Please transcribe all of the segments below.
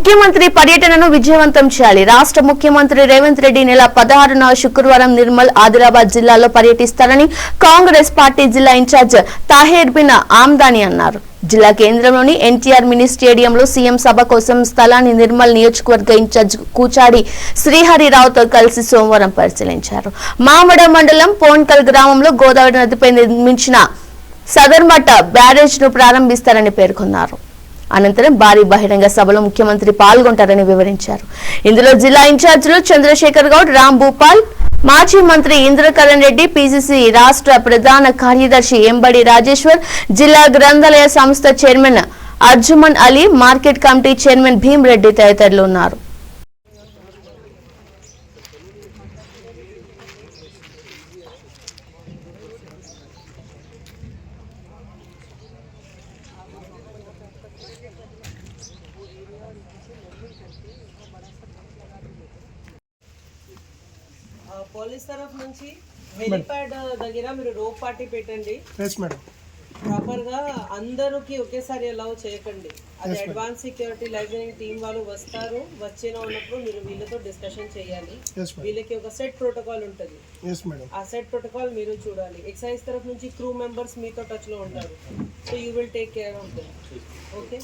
ముఖ్యమంత్రి పర్యటనను విజయవంతం చేయాలి. రాష్ట్ర ముఖ్యమంత్రి రేవంత్ రెడ్డి నెల 16న శుక్రవారం నిర్మల్, ఆదిలాబాద్ జిల్లాలో పర్యటిస్తారని కాంగ్రెస్ పార్టీ జిల్లా ఇన్ఛార్జ్ తాహేర్ బిన్ ఆమ్దాని అన్నారు. జిల్లా కేంద్రంలోని ఎన్టీఆర్ మినీ స్టేడియంలో సీఎం సభ కోసం స్థలాన్ని నిర్మల్ నియోజకవర్గ ఇన్ఛార్జ్ కూచాడి శ్రీహరిరావుతో కలిసి సోమవారం పరిశీలించారు. మామడ మండలం పోన్కల్ గ్రామంలో గోదావరి నదిపై నిర్మించిన సదర్మట్ట బ్యారేజ్ ను ప్రారంభిస్తారని పేర్కొన్నారు. అనంతరం భారీ బహిరంగ సభలో ముఖ్యమంత్రి పాల్గొంటారని వివరించారు. ఇందులో జిల్లా ఇన్ఛార్జీలు చంద్రశేఖర్ గౌడ్, రామ్ భూపాల్, మాజీ మంత్రి ఇంద్రకరణ్ రెడ్డి, పీసీసీ రాష్ట్ర ప్రధాన కార్యదర్శి ఎంబడి రాజేశ్వర్, జిల్లా గ్రంథాలయ సంస్థ chairman Arjuman Ali, market committee chairman Bheem Reddy తదితరులు ఉన్నారు. పోలీస్ తరఫు నుంచి హెలిప్యాడ్ దగ్గర మీరు రోప్ పార్టీ పెట్టండి. ప్రాపర్ గా అందరికి ఒకేసారి అలౌ చేయకండి. అది అడ్వాన్స్ సెక్యూరిటీ లైజనింగ్ టీం వాళ్ళు వస్తారు. వచ్చిన ఉన్నప్పుడు మీరు వీళ్ళతో డిస్కషన్ చేయాలి. వీళ్ళకి ఒక సెట్ ప్రోటోకాల్ ఉంటుంది. ఆ సెట్ ప్రోటోకాల్ మీరు చూడాలి. ఎక్సైజ్ తరఫు నుంచి క్రూ మెంబర్స్ మీతో టచ్ లో ఉంటారు. So you will take care of them. Okay,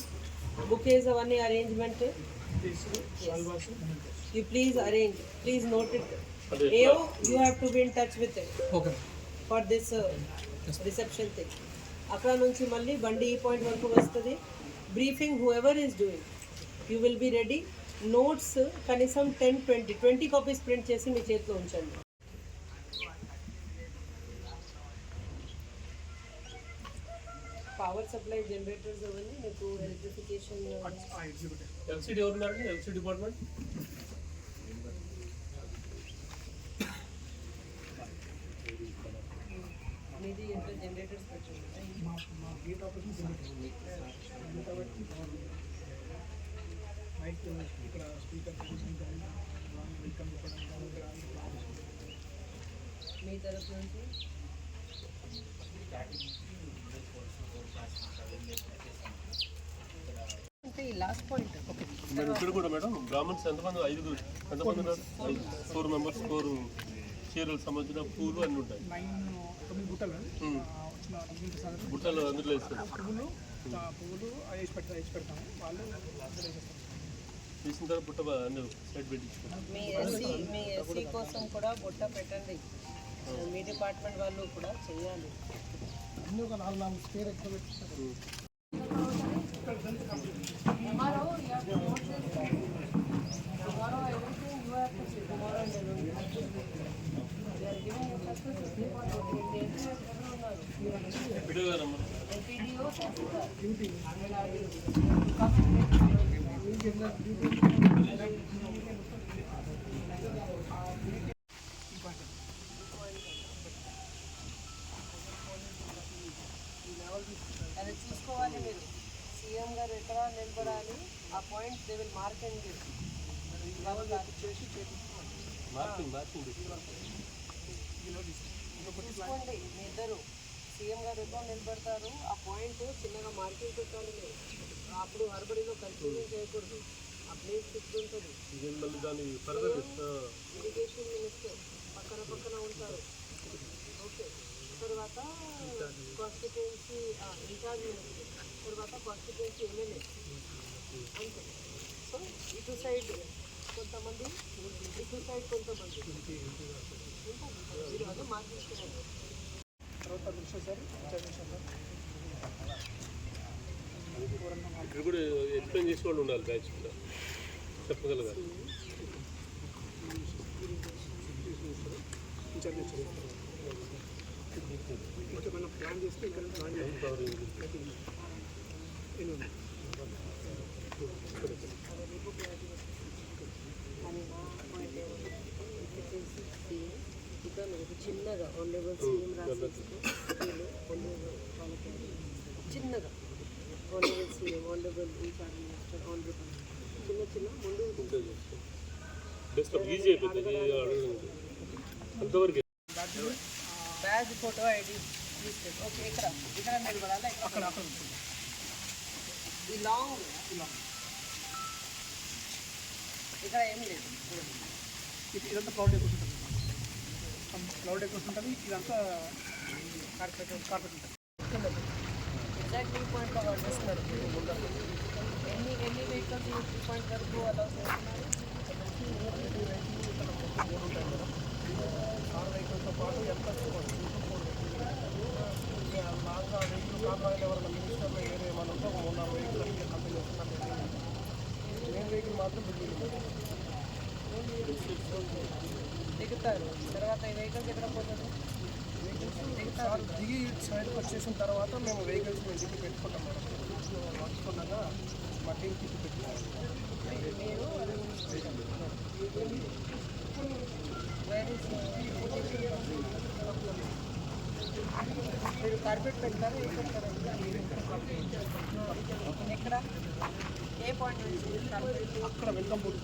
bouquets అవన్నీ arrangement you please arrange, please note it. You have to be in touch with it. Okay, for this reception thing. అక్కడ నుంచి మళ్ళీ బండి ఈ point వరకు వస్తుంది. Briefing whoever is doing, you will be ready. Notes కనీసం 10-20 copies print చేసి మీ చేతిలో ఉంచండి. పవర్ సప్లై జనరేటర్స్ అవన్నీ మీకు ఎలక్ట్రిఫికేషన్ ఎల్సిడి ఉన్నారండి. ఎల్సిడి డిపార్ట్మెంట్ మీది ఎంత జనరేటర్స్ పెట్టండి. మా గేట్ ఆపరేషన్ మైక్ ఇక్కడ స్పీకర్ మీ తరఫు నుంచి అంటే ఈ లాస్ట్ పాయింట్. ఓకే మేడం, ఇక్కడ కూడా మేడం బ్రాహ్మణ్స్ ఎంతమంది? 4 మెంబర్స్, 4 చీరలు సంబంధించిన పూలు అన్నీ ఉంటాయి. 9 బుట్టలు అందులో వేస్తారు. పువ్వులు వేసి పెడతాము. వాళ్ళు తీసిన తర్వాత బుట్ట అన్నీ సైడ్ పెట్టించుకుంటాం. మీ ఎస్సీ కోసం కూడా బుట్ట పెట్టండి. మీ డిపార్ట్మెంట్ వాళ్ళు కూడా చేయాలి. అన్నీ ఒక 4 స్పేర్ ఎక్కువ పెట్టిస్తారు. అది చూసుకోవాలి మీరు. సీఎం గారు ఎక్కడ నిలబడాలి, ఆ point they will mark and give. చూసుకోండి మీ ఇద్దరు. సీఎం గారు ఎక్కడ నిలబడతారు, ఆ పాయింట్ చిన్నగా మార్కింగ్ పెట్టాలి. అప్పుడు హర్బడిలో కన్ఫ్యూజన్ చేయకూడదు. ఆ ప్లేస్ ఫిక్స్ ఉంటుంది. ఇరిగేషన్ మినిస్టర్ పక్కన ఉంటారు. ఓకే, తర్వాత కాన్స్టిట్యుయెన్సీ ఇన్ఛార్జ్ మినిస్టర్, తర్వాత కాన్స్టిట్యుయెన్సీ ఎమ్మెల్యే అంతే. సో ఇటు సైడ్ కొంతమంది, ఇటు సైడ్ కొంతమంది మీరు అదే మార్చేసుకోవాలి. తర్వాత దృశ్య సార్ ఇక్కడ కూడా ఎక్స్ప్లెయిన్ చేసి వాళ్ళు ఉండాలి. బ్యాచ్ కూడా చెప్పగలగాలి. ఓకే, మనం ప్లాన్ చేస్తే ఇక్కడ చిన్నగా ఆనరబుల్ సీఎం రాసేసి చిన్నగా honourable CM, honourable in-charge minister, honourable చిన్న ముందు బ్యాగ్ ఫోటో ఐడి తీసుకెళ్ళి. ఓకే, ఇక్కడ నిలబడాలి. అక్కడ ఈ లాంగ్ ఇక్కడ ఏం లేదు. ఇదంతా క్లౌడ్ ఎక్కువ ఉంటుంది, క్లౌడ్ ఎక్కువ ఉంటుంది. ఇదంతా కార్పెట్ ఉంటుంది. ఎగ్జాక్ట్ వ్యూ పాయింట్లో వాళ్ళు చేస్తున్నారు. ఎన్ని వెహికల్స్ వ్యూ పాయింట్ వరకు అలా చేస్తున్నారు? 3 ఉంటాయి మేడం. 6 వెహికల్తో పాటు ఎంత లాంగ్గా వెహికల్ కావాలి ఎవరైనా మినిస్టర్లో ఏరియా ఏమైనా ఉంటే ఒక 3-4 వెహికల్ అయితే కంపెనీ వస్తున్నారు. మెయిన్ వెహికల్ మాత్రం బిల్డింగ్ దిగుతారు. తర్వాత ఈ వెహికల్స్ ఎక్కడ పోతుంది? సార్ దిగి సైడ్కి వచ్చేసిన తర్వాత మేము వెహికల్స్ మేము దిగి పెట్టుకుంటాం మేడం. వచ్చుకున్నాక మా టీం తిప్పి పెట్టుకుంటాం. మీరు కార్పెట్ పెడతారు, ఏం పెడతారు? ఎక్కడ, ఏ పాయింట్ నుంచి కార్పెట్? అక్కడ వెల్కమ్ బోర్డు